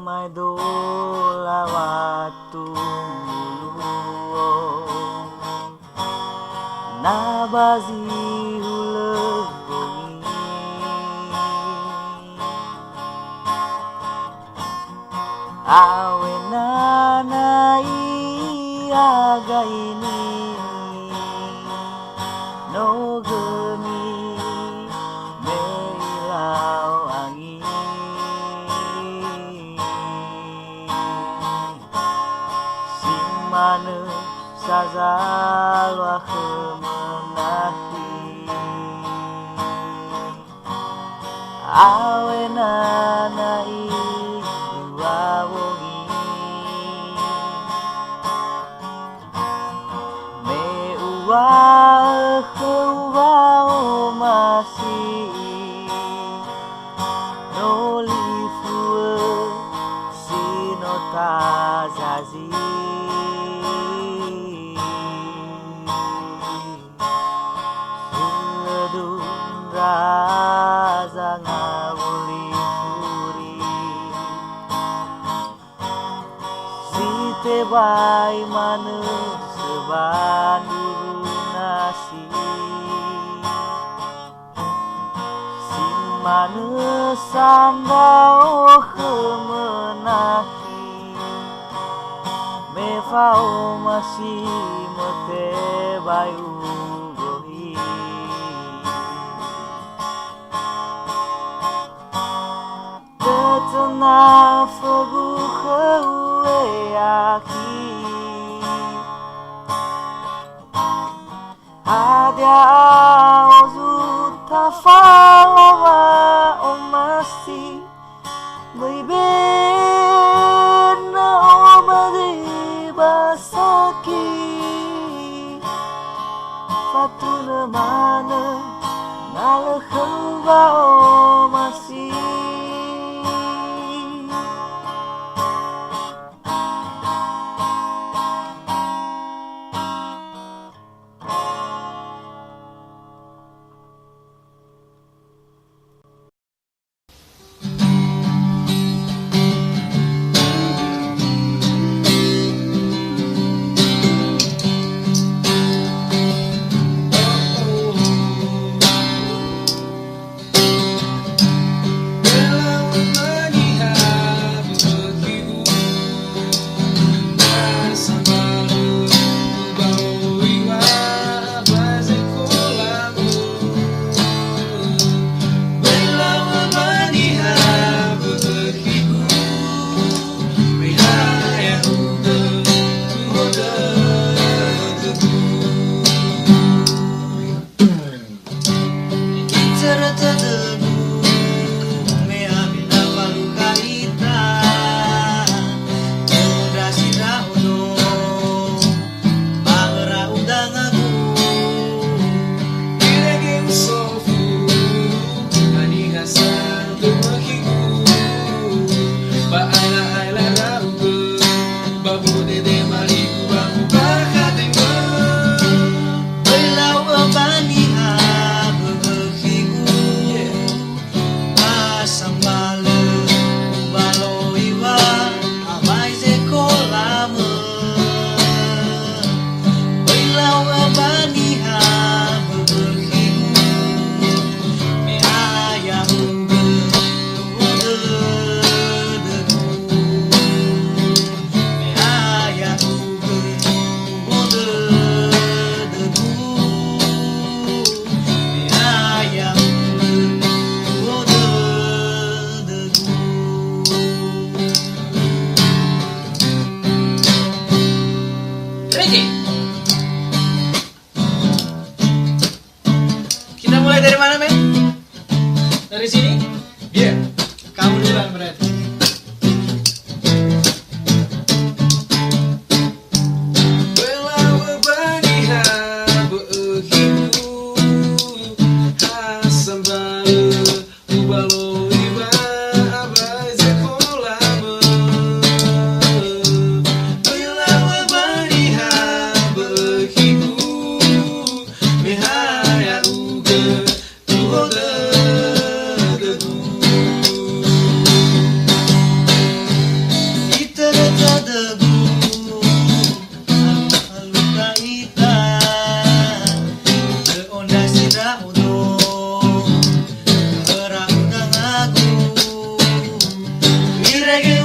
may dolawatu nabazi hulog awe nanai aga ini no gemi meilau angin simane sazalwa kemenahi awe nanai wawongi meuwa keuwa masih nolifue sinotazazi sedun raza ngawuli furi site bai mane sebanduru nasi simane sandao kemenahi mefau masih mete bayu gohi tetena fogu kewe aki ada ozuta falawa omasi bibena omadi basaki fatuna mana nalakhuwa omasi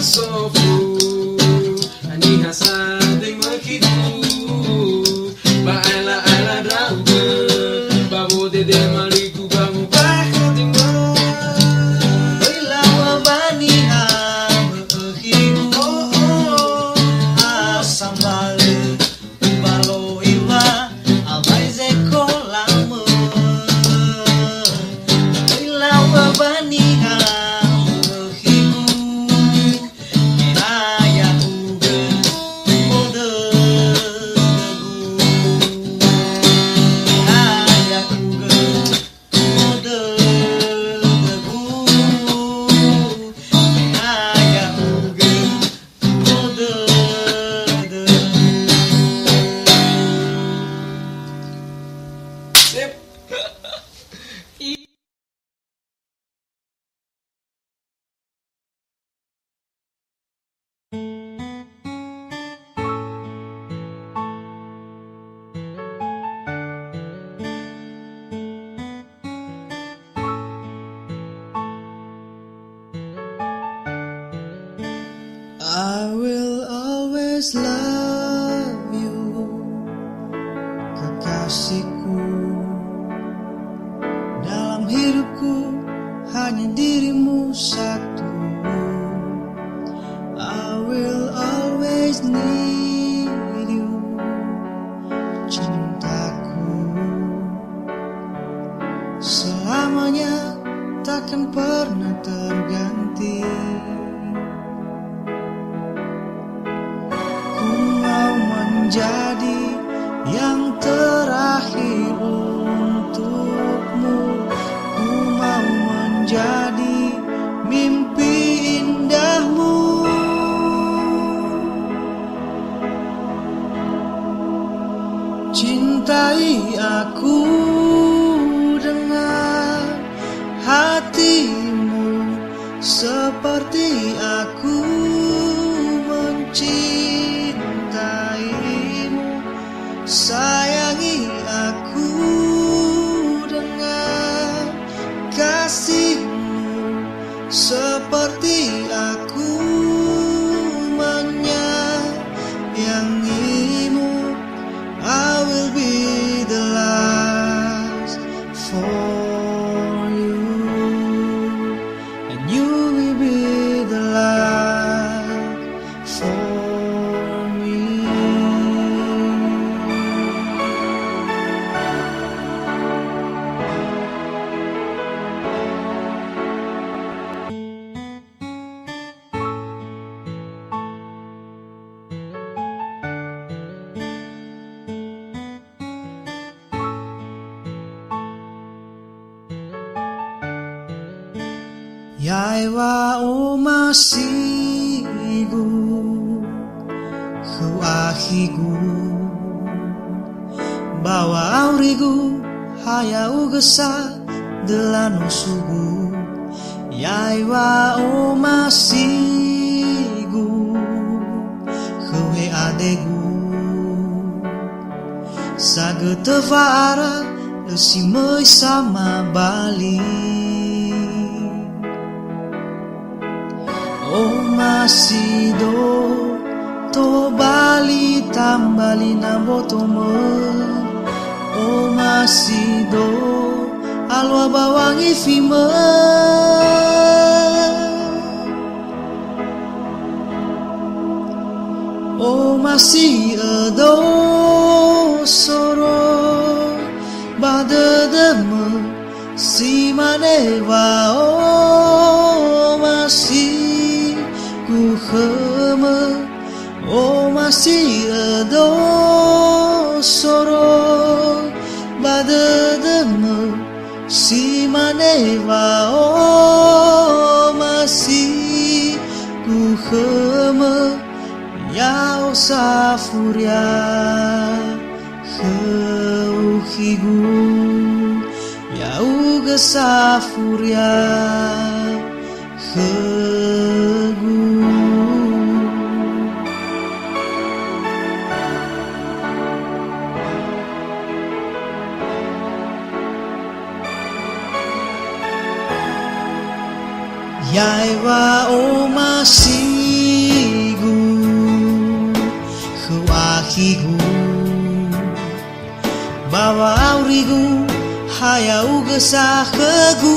sofu ani hasa ding makidu ba ala ala drauge babo dede mariku bamu bakati mo Ilawa bani ham higu asambale balo iwa albai zeko lama Ilawa bani ham higu aya uga mode aya uga mode aya uga mode sip. I will always love you, kekasihku. Dalam hidupku hanya dirimu satu. I will always need you, cintaku. Selamanya takkan pernah terganti. Menjadi yang terakhir untukmu. Ku mau menjadi mimpi indahmu. Cintai aku dengan hatimu seperti aku mencintaimu. Sayangi aku dengan kasihmu seperti aku menyayangimu. I will be the last for you, and you will be the last for me. Yaiwa o masigu huahigu bawa aurigu haya ugesa delano sugu. Yaiwa o masigu huhe adegu saga tevara lesimoi sama Bali. Oh masido to Bali tambali na botome. Oh masido alwa bawangi fime. Oh masih edo soro badedeme si maneva. Oh masih ku kheme. Oh masih edo soro badedeme si maneva. Oh masih ku kheme. Yao safuria heuhigu yau gesafuria hegu. Yaiwa o masih gesah kegu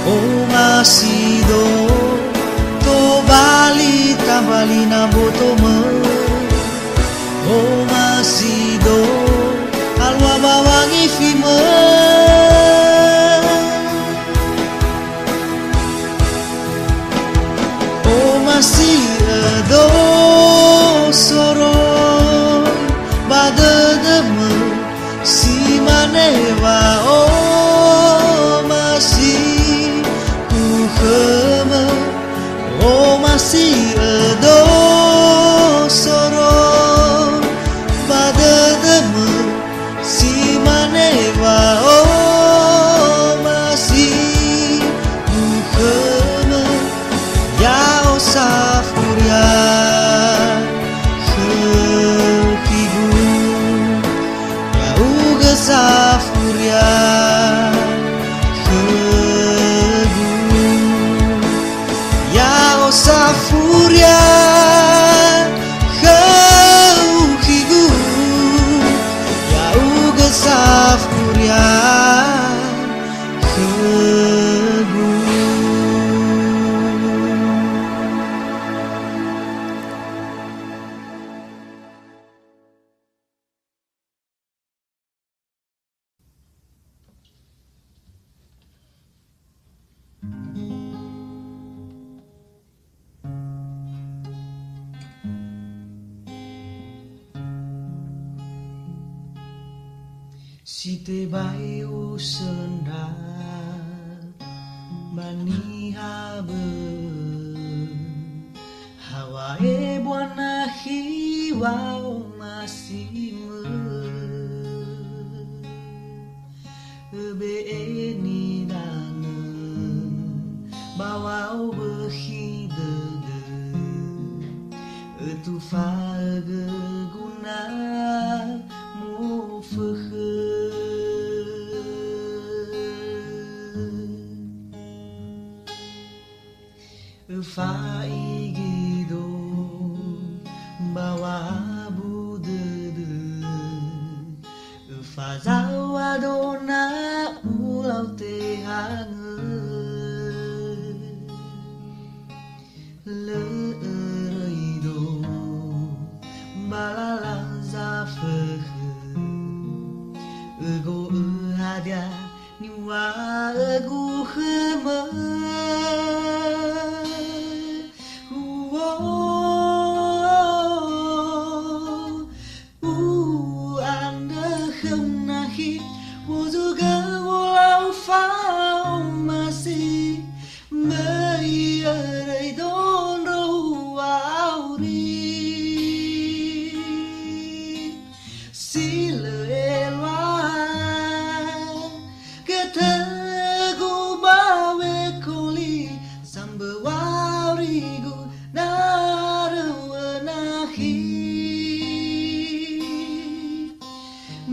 oh masih do to bali na boto me oh masih do alwa bawangi fime oh masih do sorong badedeme si maneva oh masih ku kheme oh masih do sorong badedeme si maneva oh masih ku kheme ya osafuria Safuria Kegu Ya Safuria Kegu Ya Uga Safuria Kegu Si te bai usenda bani habe hawae buana hiwa masih be eni dangen bawa behi dede etu fage guna mu fege Faigido bawa budede fazawa dona ulau te hange leido balalan zafege ego hadia niwa egu kheme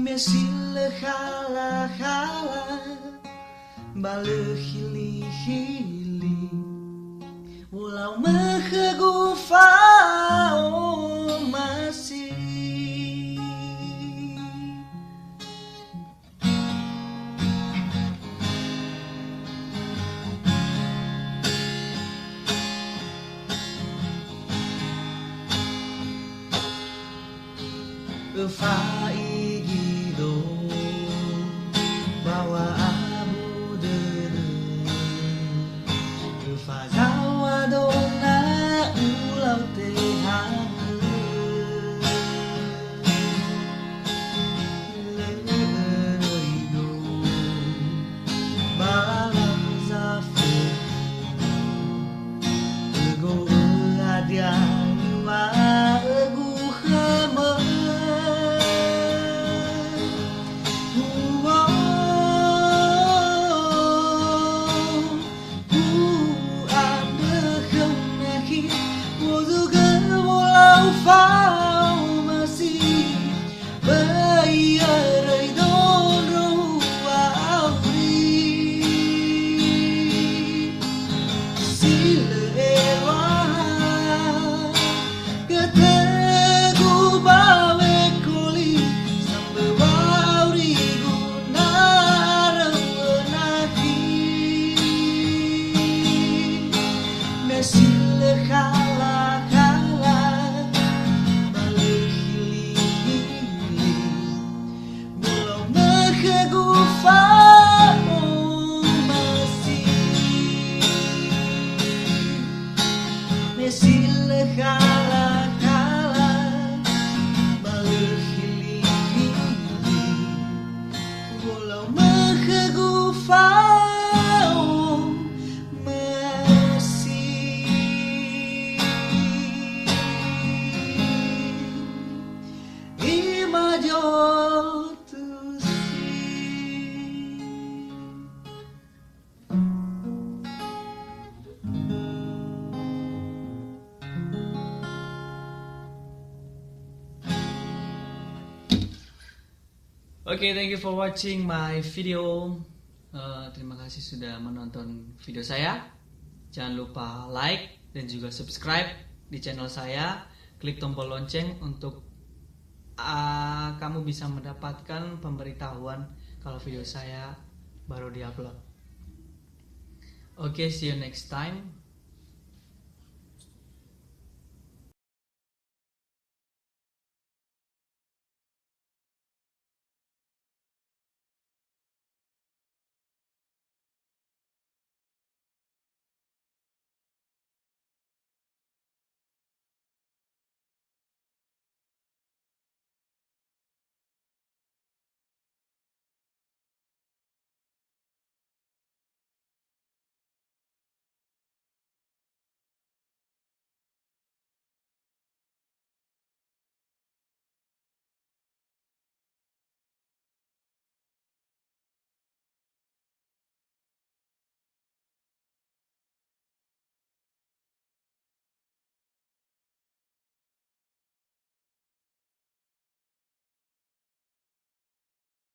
Mesile khala khala bale hili hili walau mekegu fao masih Faigido bawa abu dede fazawa dona ulau te hange leido balang zafe ego adian wa egu khame Mesile kala-kala malihili mulau mekagufa masih mesile kala-kala malihili mulau mekagufa Oke, thank you for watching my video. Terima kasih sudah menonton video saya. Jangan lupa like dan juga subscribe di channel saya. Klik tombol lonceng untuk kamu bisa mendapatkan pemberitahuan kalau video saya baru diupload. Oke, see you next time.